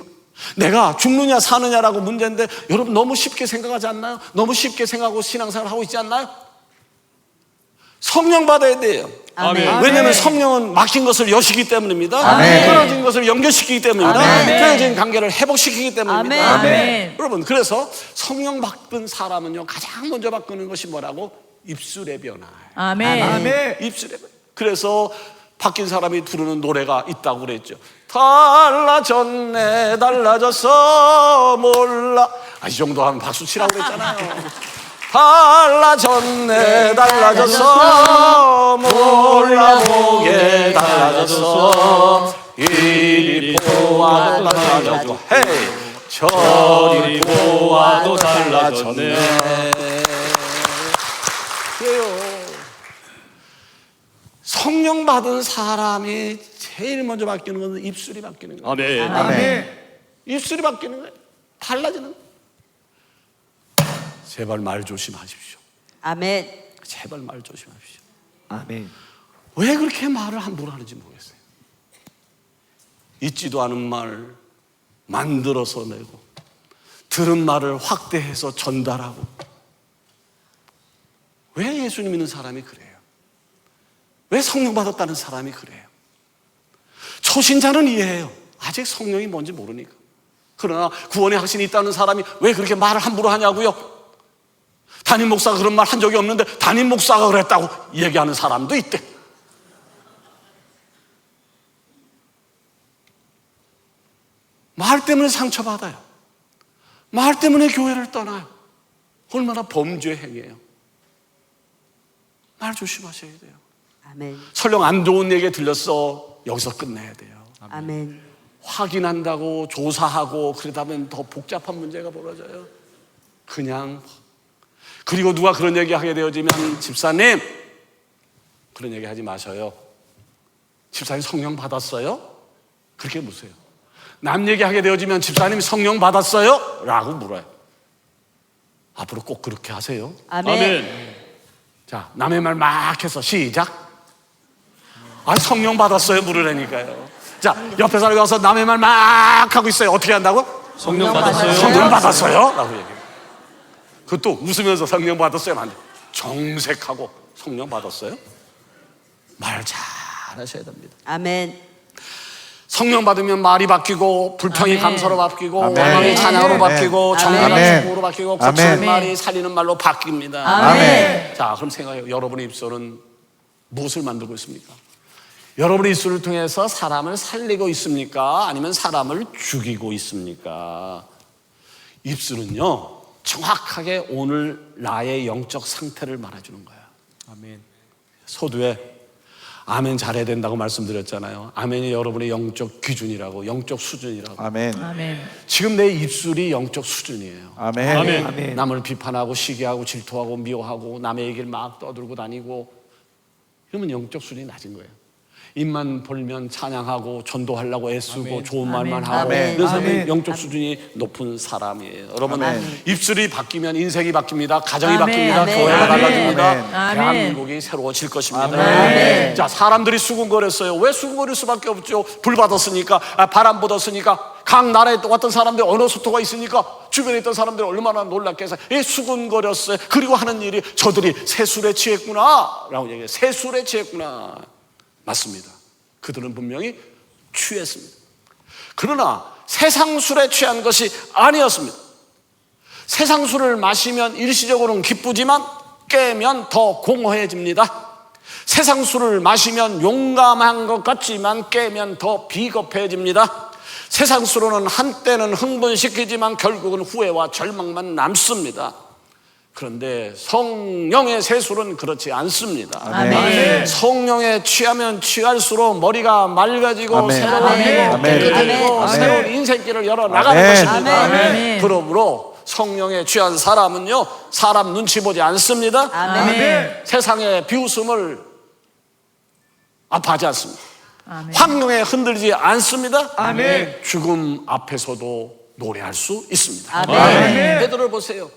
내가 죽느냐 사느냐라고 문제인데 여러분 너무 쉽게 생각하지 않나요? 너무 쉽게 생각하고 신앙생활을 하고 있지 않나요? 성령 받아야 돼요.
아멘.
왜냐하면 성령은 막힌 것을 여시기 때문입니다.
아멘.
끊어진 것을 연결시키기 때문입니다.
아멘.
끊어진 관계를 회복시키기 때문입니다.
아멘.
여러분 그래서 성령 받은 사람은요 가장 먼저 바꾸는 것이 뭐라고? 입술의 변화.
아멘.
아멘.
입술의 변화. 그래서 바뀐 사람이 부르는 노래가 있다고 그랬죠. 달라졌네 달라졌어 몰라. 이 정도 하면 박수 치라고 그랬잖아요. 달라졌네 달라졌어 몰라보게 달라졌어 이리 보아도 달라졌고 헤이 저리 보아도 달라졌네. 그래요. 성령 받은 사람이 제일 먼저 바뀌는 건 입술이 바뀌는 거예요.
아멘.
아멘.
입술이 바뀌는 거예요. 달라지는 거예요. 제발 말 조심하십시오.
아멘.
제발 말 조심하십시오.
아멘.
왜 그렇게 말을 함부로 하는지 모르겠어요. 있지도 않은 말 만들어서 내고 들은 말을 확대해서 전달하고. 왜 예수님 믿는 사람이 그래요? 왜 성령 받았다는 사람이 그래요? 초신자는 이해해요. 아직 성령이 뭔지 모르니까. 그러나 구원의 확신이 있다는 사람이 왜 그렇게 말을 함부로 하냐고요? 담임 목사가 그런 말 한 적이 없는데 담임 목사가 그랬다고 얘기하는 사람도 있대. 말 때문에 상처받아요. 말 때문에 교회를 떠나요. 얼마나 범죄 행위예요. 말 조심하셔야 돼요.
아멘.
설령 안 좋은 얘기 들렸어, 여기서 끝내야 돼요.
아멘.
확인한다고 조사하고 그러다 보면 더 복잡한 문제가 벌어져요. 그냥. 그리고 누가 그런 얘기 하게 되어지면 집사님 그런 얘기 하지 마셔요. 집사님 성령 받았어요? 그렇게 묻어요. 남 얘기하게 되어지면 집사님 성령 받았어요? 라고 물어요. 앞으로 꼭 그렇게 하세요.
아멘.
자, 남의 말 막 해서 시작. 아, 성령 받았어요? 물으라니까요. 자, 옆에 사람이 와서 남의 말 막 하고 있어요. 어떻게 한다고?
성령 받았어요.
성령 받았어요? 라고 얘기해요. 그것도 웃으면서 성령 받았어요? 안 돼. 정색하고 성령 받았어요? 말 잘 하셔야 됩니다.
아멘.
성령 받으면 말이 바뀌고 불평이
아멘.
감사로 바뀌고
아멘.
원망이 찬양으로
아멘.
바뀌고 정감이
아멘.
축복으로 바뀌고
아멘.
거친 말이 살리는 말로 바뀝니다.
아멘.
자, 그럼 생각해요. 여러분의 입술은 무엇을 만들고 있습니까? 여러분의 입술을 통해서 사람을 살리고 있습니까? 아니면 사람을 죽이고 있습니까? 입술은요, 정확하게 오늘 나의 영적 상태를 말해주는 거예요.
아멘.
서두에 아멘 잘해야 된다고 말씀드렸잖아요. 아멘이 여러분의 영적 기준이라고, 영적 수준이라고.
아멘.
아멘.
지금 내 입술이 영적 수준이에요.
아멘.
아멘.
남을 비판하고 시기하고 질투하고 미워하고 남의 얘기를 막 떠들고 다니고 이러면 영적 수준이 낮은 거예요. 입만 벌면 찬양하고 전도하려고 애쓰고 좋은 말만 하고
아멘.
이런 사람은
아멘.
영적 수준이 높은 사람이에요. 여러분,
아멘.
입술이 바뀌면 인생이 바뀝니다. 가정이
아멘.
바뀝니다.
아멘.
교회가
아멘.
달라집니다.
아멘.
대한민국이 새로워질 것입니다.
아멘.
자, 사람들이 수군거렸어요. 왜 수군거릴 수밖에 없죠? 불 받았으니까, 바람 불었으니까, 각 나라에 왔던 사람들 언어 소토가 있으니까 주변에 있던 사람들이 얼마나 놀랍게 해서 수군거렸어요. 그리고 하는 일이 저들이 세술에 취했구나 라고 얘기해요. 세술에 취했구나. 맞습니다. 그들은 분명히 취했습니다. 그러나 세상 술에 취한 것이 아니었습니다. 세상 술을 마시면 일시적으로는 기쁘지만 깨면 더 공허해집니다. 세상 술을 마시면 용감한 것 같지만 깨면 더 비겁해집니다. 세상 술로는 한때는 흥분시키지만 결국은 후회와 절망만 남습니다. 그런데 성령의 세술은 그렇지 않습니다.
아멘.
성령에 취하면 취할수록 머리가 맑아지고
아멘.
새로워지고
아멘.
깨끗해지고
아멘.
새로운 인생길을 열어 나가는
아멘.
것입니다.
아멘.
그러므로 성령에 취한 사람은요, 사람 눈치 보지 않습니다.
아멘.
세상의 비웃음을 아파하지 않습니다.
아멘.
환경에 흔들리지 않습니다.
아멘.
죽음 앞에서도 노래할 수 있습니다.
아멘.
베드로를 보세요.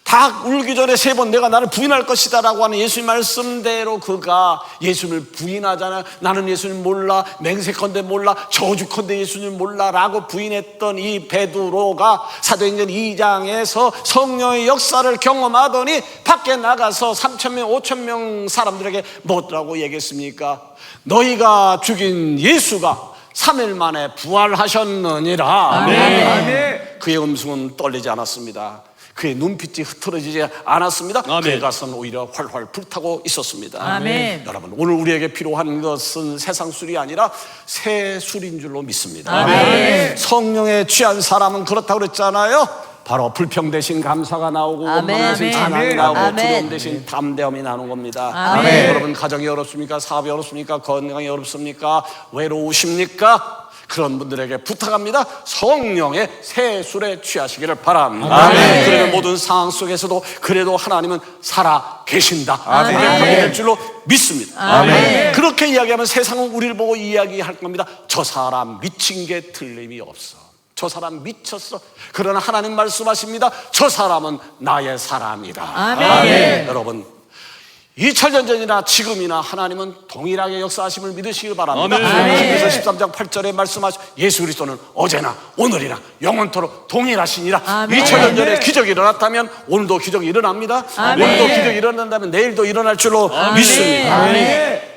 닭 울기 전에 3번 내가 나를 부인할 것이다 라고 하는 예수님 말씀대로 그가 예수님을 부인하잖아요. 나는 예수님 몰라, 맹세컨대 몰라, 저주컨대 예수님 몰라 라고 부인했던 이 베드로가 사도행전 2장에서 성령의 역사를 경험하더니 밖에 나가서 3,000명 5,000명 사람들에게 뭐라고 얘기했습니까? 너희가 죽인 예수가 3일 만에 부활하셨느니라.
아멘.
아멘.
그의 음성은 떨리지 않았습니다. 그의 눈빛이 흐트러지지 않았습니다.
아멘.
그의 가슴은 오히려 활활 불타고 있었습니다.
아멘.
여러분, 오늘 우리에게 필요한 것은 세상 술이 아니라 새 술인 줄로 믿습니다.
아멘.
성령에 취한 사람은 그렇다고 그랬잖아요.
바로 불평 대신 감사가 나오고
아멘.
원망 대신 찬양이 나오고
아멘.
두려움 대신 담대함이 나오는 겁니다.
아멘.
여러분 가정이 어렵습니까? 사업이 어렵습니까? 건강이 어렵습니까? 외로우십니까? 그런 분들에게 부탁합니다. 성령의 세술에 취하시기를 바랍니다. 그러면 모든 상황 속에서도 그래도 하나님은 살아 계신다. 고백하게 될 줄로 믿습니다. 그렇게 이야기하면 세상은 우리를 보고 이야기할 겁니다. 저 사람 미친 게 틀림이 없어. 저 사람 미쳤어. 그러나 하나님 말씀하십니다. 저 사람은 나의 사람이다.
아멘.
여러분 2000년 전이나 지금이나 하나님은 동일하게 역사하심을 믿으시길 바랍니다. 그래서 13장 8절에 말씀하신 예수 그리스도는 어제나 오늘이나 영원토록 동일하시니라.
아멘.
2000년 전에 기적이 일어났다면 오늘도 기적이 일어납니다.
아멘.
오늘도 기적이 일어난다면 내일도 일어날 줄로 믿습니다.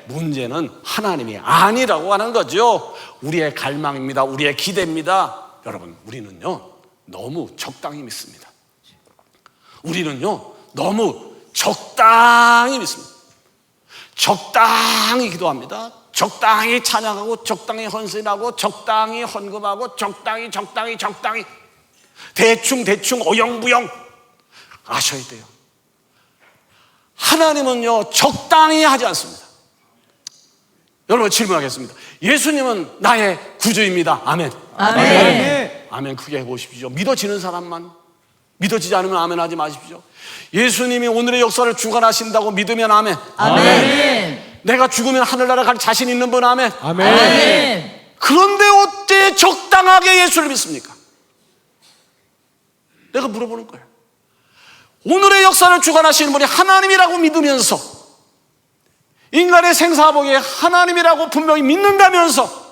문제는 하나님이 아니라고 하는 거죠. 우리의 갈망입니다. 우리의 기대입니다. 여러분 우리는요 너무 적당히 믿습니다. 우리는요 너무 적당히 믿습니다. 적당히 기도합니다. 적당히 찬양하고 적당히 헌신하고 적당히 헌금하고 적당히 대충 어영부영 아셔야 돼요. 하나님은요 적당히 하지 않습니다. 여러분 질문하겠습니다. 예수님은 나의 구주입니다. 아멘.
아멘.
아멘 크게 해보십시오. 믿어지는 사람만, 믿어지지 않으면 아멘 하지 마십시오. 예수님이 오늘의 역사를 주관하신다고 믿으면 아멘.
아멘.
내가 죽으면 하늘나라 갈 자신 있는 분 아멘.
아멘.
그런데 어때 적당하게 예수를 믿습니까? 내가 물어보는 거예요. 오늘의 역사를 주관하시는 분이 하나님이라고 믿으면서 인간의 생사복에 하나님이라고 분명히 믿는다면서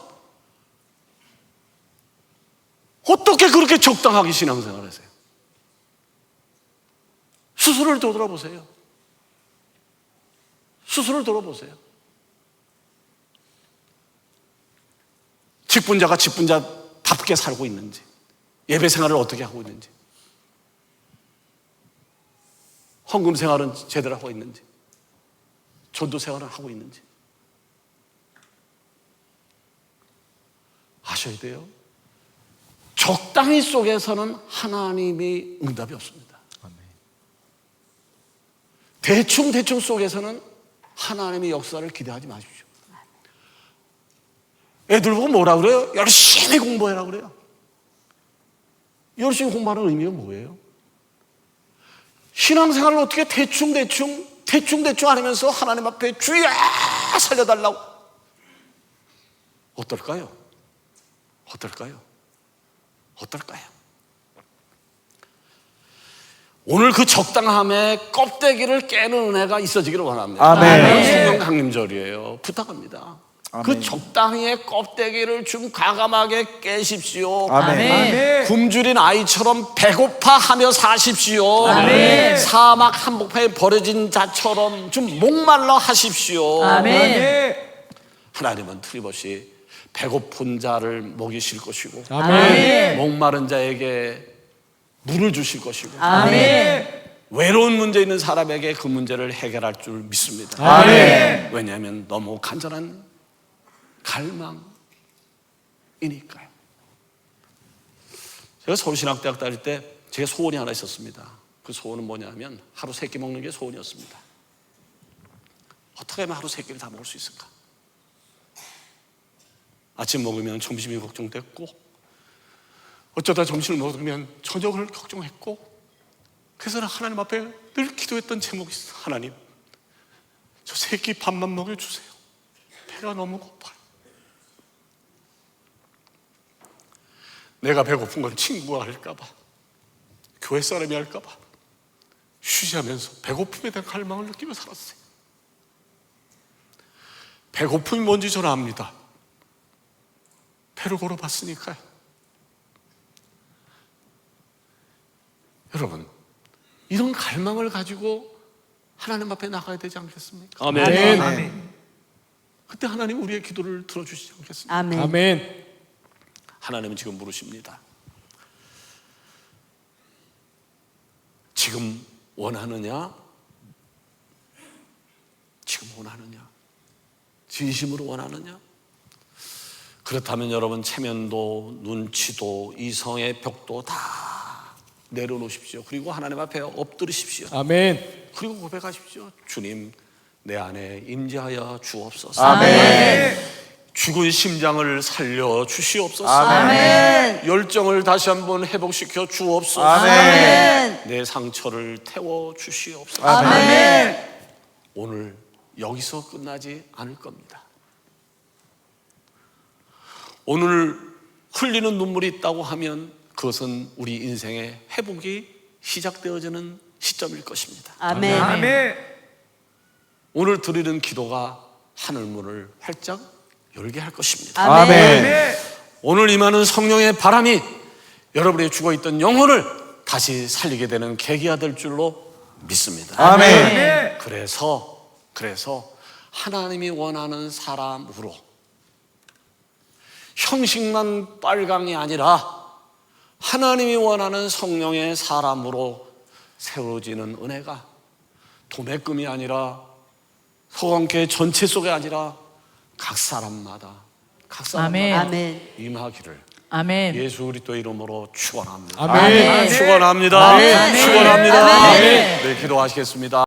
어떻게 그렇게 적당하게 신앙생활을 하세요? 스스로를 돌아보세요. 스스로를 돌아보세요. 직분자가 직분자답게 살고 있는지, 예배 생활을 어떻게 하고 있는지, 헌금 생활은 제대로 하고 있는지, 전도 생활을 하고 있는지 아셔야 돼요. 적당히 속에서는 하나님이 응답이 없습니다. 대충 속에서는 하나님의 역사를 기대하지 마십시오. 애들 보고 뭐라 그래요? 열심히 공부해라 그래요. 열심히 공부하는 의미가 뭐예요? 신앙생활을 어떻게 대충 하면서 하나님 앞에 주여 살려달라고 어떨까요? 오늘 그 적당함의 껍데기를 깨는 은혜가 있어지기를 원합니다.
아멘.
성령 강림절이에요. 부탁합니다. 그 적당히의 껍데기를 좀 과감하게 깨십시오.
아멘.
굶주린 아이처럼 배고파하며 사십시오.
아멘.
사막 한복판에 버려진 자처럼 좀 목말라 하십시오.
아멘.
하나님은 틀림없이 배고픈 자를 먹이실 것이고
아멘.
목마른 자에게 물을 주실 것이고
아멘.
외로운 문제 있는 사람에게 그 문제를 해결할 줄 믿습니다.
아멘.
왜냐하면 너무 간절한 갈망이니까요. 제가 서울신학대학 다닐 때 제가 소원이 하나 있었습니다. 그 소원은 뭐냐면 하루 3끼 먹는 게 소원이었습니다. 어떻게 하면 하루 3끼를 다 먹을 수 있을까? 아침 먹으면 점심이 걱정됐고 어쩌다 점심을 먹으면 저녁을 걱정했고 그래서 하나님 앞에 늘 기도했던 제목이 있어요. 하나님 저 3끼 밥만 먹여주세요. 배가 너무 고파요. 내가 배고픈 건 친구가 할까봐 교회 사람이 할까봐 쉬쉬하면서 배고픔에 대한 갈망을 느끼며 살았어요. 배고픔이 뭔지 저는 압니다. 배를 걸어봤으니까요. 여러분 이런 갈망을 가지고 하나님 앞에 나가야 되지 않겠습니까?
아멘.
그때 하나님 우리의 기도를 들어주시지 않겠습니까?
아멘.
아멘.
하나님은 지금 물으십니다. 지금 원하느냐? 지금 원하느냐? 진심으로 원하느냐? 그렇다면 여러분 체면도 눈치도 이성의 벽도 다 내려놓으십시오. 그리고 하나님 앞에 엎드리십시오.
아멘.
그리고 고백하십시오. 주님, 내 안에 임재하여 주옵소서. 죽은 심장을 살려 주시옵소서. 열정을 다시 한번 회복시켜 주옵소서. 내 상처를 태워 주시옵소서. 오늘 여기서 끝나지 않을 겁니다. 오늘 흘리는 눈물이 있다고 하면 그것은 우리 인생의 회복이 시작되어지는 시점일 것입니다.
아멘.
오늘 드리는 기도가 하늘문을 활짝 열게 할 것입니다.
아멘.
오늘 임하는 성령의 바람이 여러분의 죽어있던 영혼을 다시 살리게 되는 계기가 될 줄로 믿습니다.
아멘.
그래서 하나님이 원하는 사람으로 형식만 빨강이 아니라 하나님이 원하는 성령의 사람으로 세워지는 은혜가 도매금이 아니라 서강교회 전체 속에 아니라 각 사람마다
아멘.
임하기를
아멘.
예수 그리스도의 이름으로 축원합니다.
아멘.
축원합니다.
아멘.
축원합니다.
아멘.
네, 기도하시겠습니다.